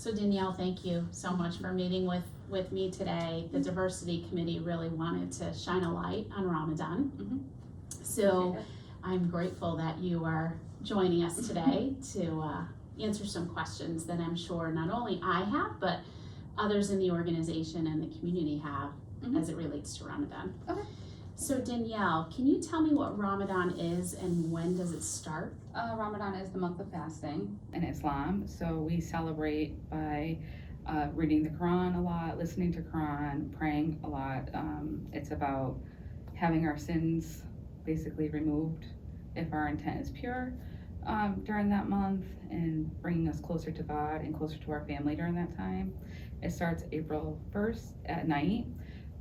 So Danielle, thank you so much for meeting with me today. The Diversity Committee really wanted to shine a light on Ramadan. So I'm grateful that you are joining us today to answer some questions that I'm sure not only I have, but others in the organization and the community have as it relates to Ramadan. Okay. So Danielle, can you tell me what Ramadan is and when does it start? Ramadan is the month of fasting in Islam. So we celebrate by reading the Quran a lot, listening to Quran, praying a lot. It's about having our sins basically removed if our intent is pure during that month, and bringing us closer to God and closer to our family during that time. It starts April 1st at night,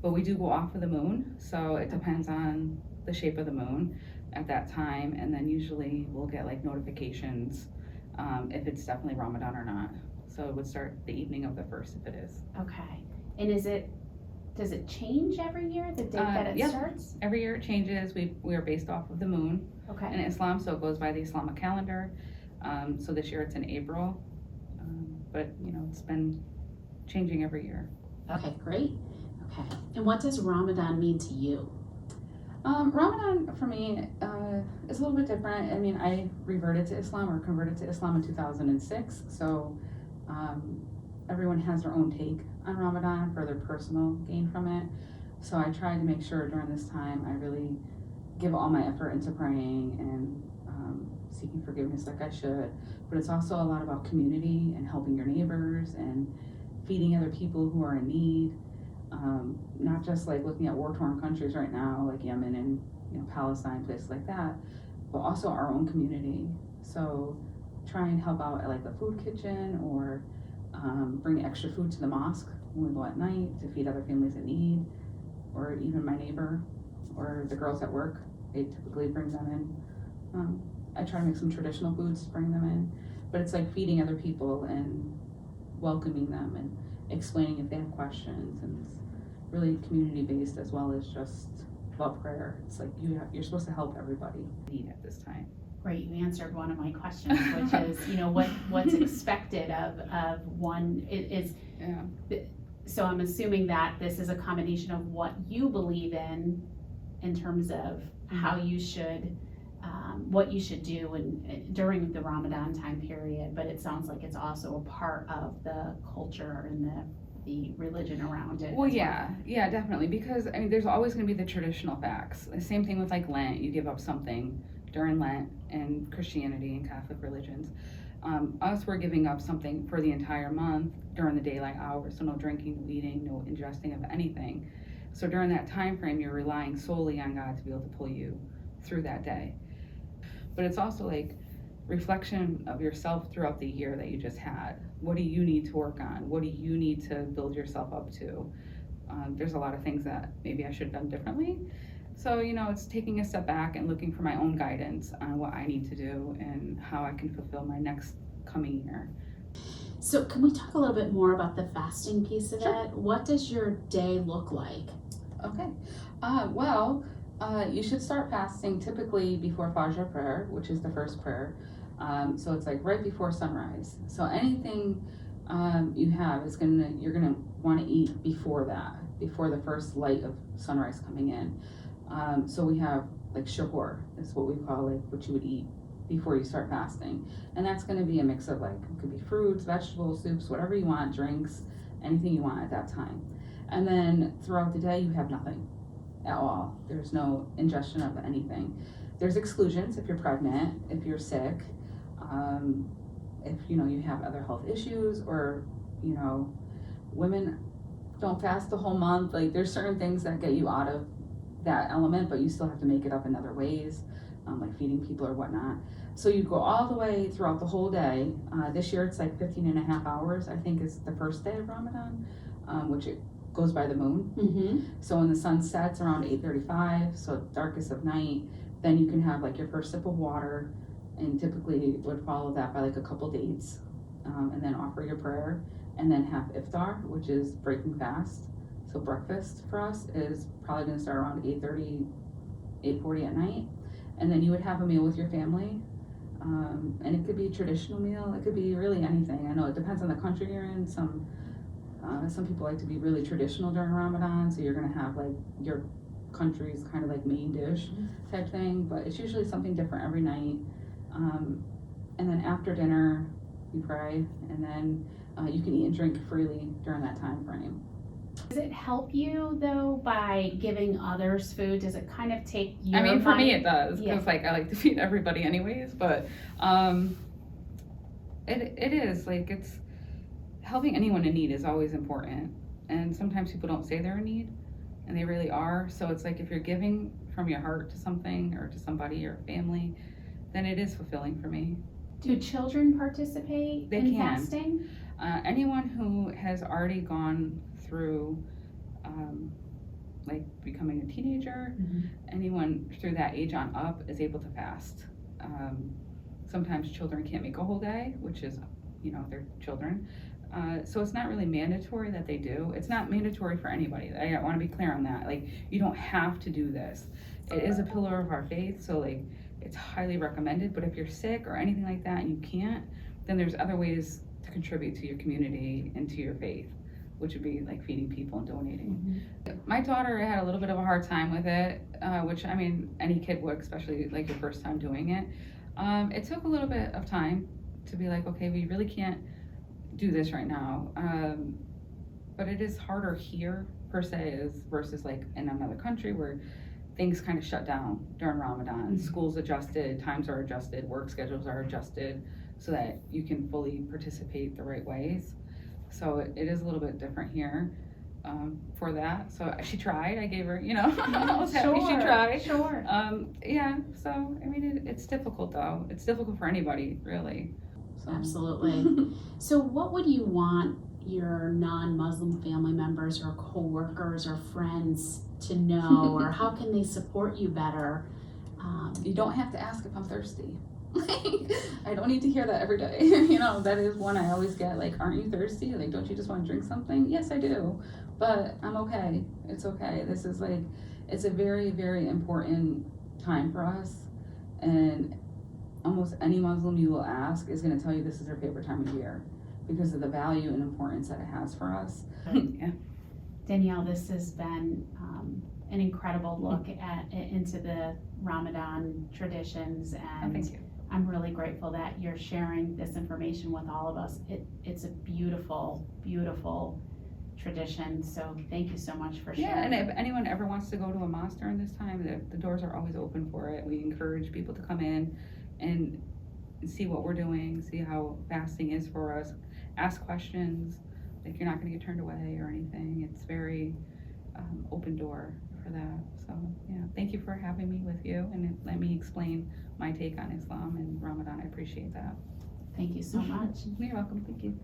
but we do go off of the moon, so it depends on the shape of the moon at that time, and then usually we'll get like notifications if it's definitely Ramadan or not. So it would start the evening of the 1st if it is. Okay. And does it change every year, the date that it starts? Every year it changes. We are based off of the moon in Okay. Islam, so it goes by the Islamic calendar. So this year it's in April, but it's been changing every year. Okay, great. Okay. And what does Ramadan mean to you? Ramadan for me is a little bit different. I mean, I reverted to Islam or converted to Islam in 2006, so everyone has their own take on Ramadan for their personal gain from it. So I try to make sure during this time I really give all my effort into praying and seeking forgiveness like I should. But it's also a lot about community and helping your neighbors and feeding other people who are in need. Not just like looking at war-torn countries right now, like Yemen and Palestine, places like that, but also our own community. So try and help out at like the food kitchen, or bring extra food to the mosque when we go at night to feed other families in need, or even my neighbor or the girls at work. They typically bring them in. I try to make some traditional foods to bring them in, but it's like feeding other people and welcoming them and explaining if they have questions, and it's really community based as well as just about prayer. It's like you're supposed to help everybody need at this time. Great, you answered one of my questions, which is, what's expected of one is. So I'm assuming that this is a combination of what you believe in terms of how you should, what you should do during the Ramadan time period. But it sounds like it's also a part of the culture and the religion around it. Well, yeah, definitely. Because I mean, there's always going to be the traditional facts. The same thing with like Lent. You give up something during Lent in Christianity and Catholic religions. Us, we're giving up something for the entire month during the daylight hours. So no drinking, no eating, no ingesting of anything. So during that time frame, you're relying solely on God to be able to pull you through that day. But it's also like reflection of yourself throughout the year that you just had. What do you need to work on? What do you need to build yourself up to? There's a lot of things that maybe I should have done differently. So, it's taking a step back and looking for my own guidance on what I need to do and how I can fulfill my next coming year. So can we talk a little bit more about the fasting piece of it? What does your day look like? Okay. You should start fasting typically before Fajr prayer, which is the first prayer. So it's like right before sunrise. So anything you have you're gonna want to eat before that, before the first light of sunrise coming in. So we have like shahur, is what we call like what you would eat before you start fasting, and that's going to be a mix of like, it could be fruits, vegetables, soups, whatever you want, drinks, anything you want at that time. And then throughout the day you have nothing at all. There's no ingestion of anything. There's exclusions if you're pregnant, if you're sick, if you have other health issues, or women don't fast the whole month. Like there's certain things that get you out of that element, but you still have to make it up in other ways, like feeding people or whatnot. So you go all the way throughout the whole day. This year it's like 15 and a half hours, I think, is the first day of Ramadan, which it goes by the moon. So when the sun sets around 8:35, so darkest of night, then you can have like your first sip of water, and typically would follow that by like a couple dates, and then offer your prayer, and then have iftar, which is breaking fast. So breakfast for us is probably going to start around 8:30, 8:40 at night, and then you would have a meal with your family, And it could be a traditional meal, it could be really anything. I know it depends on the country you're in. Some people like to be really traditional during Ramadan, so you're gonna have like your country's kind of like main dish type thing, but it's usually something different every night. And then after dinner, you pray, and then you can eat and drink freely during that time frame. Does it help you though by giving others food? Does it kind of take your I mean, for me mind- it does, Yeah. because like I like to feed everybody anyways, but it is like, it's helping anyone in need is always important, and sometimes people don't say they're in need, and they really are. So it's like if you're giving from your heart to something or to somebody or family, then it is fulfilling for me. Do children participate They in can. fasting? Anyone who has already gone through like becoming a teenager, anyone through that age on up is able to fast. Sometimes children can't make a whole day, which is, they're children. So it's not really mandatory that they do. It's not mandatory for anybody. I want to be clear on that. Like, you don't have to do this. It is a pillar of our faith, so like it's highly recommended. But if you're sick or anything like that and you can't, then there's other ways to contribute to your community and to your faith, which would be like feeding people and donating. My daughter had a little bit of a hard time with it, which I mean any kid would, especially like your first time doing it. It took a little bit of time to be like, okay, we really can't do this right now. But it is harder here per se versus like in another country where things kind of shut down during Ramadan. Schools adjusted, times are adjusted, work schedules are adjusted so that you can fully participate the right ways. So it is a little bit different here for that. So she tried, I gave her, I was happy she tried. Sure. Yeah, so I mean, it's difficult though. It's difficult for anybody, really. So. Absolutely. So what would you want your non-Muslim family members or co-workers or friends to know, or how can they support you better? You don't have to ask if I'm thirsty. I don't need to hear that every day. That is one I always get, like, aren't you thirsty? Like, don't you just want to drink something? Yes, I do, but I'm okay. It's okay. This is like, it's a very, very important time for us, and almost any Muslim you will ask is going to tell you this is their favorite time of year because of the value and importance that it has for us. Yeah. Danielle, this has been an incredible look into the Ramadan traditions, and Thank you. I'm really grateful that you're sharing this information with all of us. It's a beautiful, beautiful tradition, so thank you so much for sharing. Yeah, and if anyone ever wants to go to a mosque during this time, the doors are always open for it. We encourage people to come in and see what we're doing, see how fasting is for us, ask questions. Like, you're not going to get turned away or anything. It's very open door for that. So yeah, thank you for having me with you and let me explain my take on Islam and Ramadan. I appreciate that. Thank you so much. You're welcome. Thank you.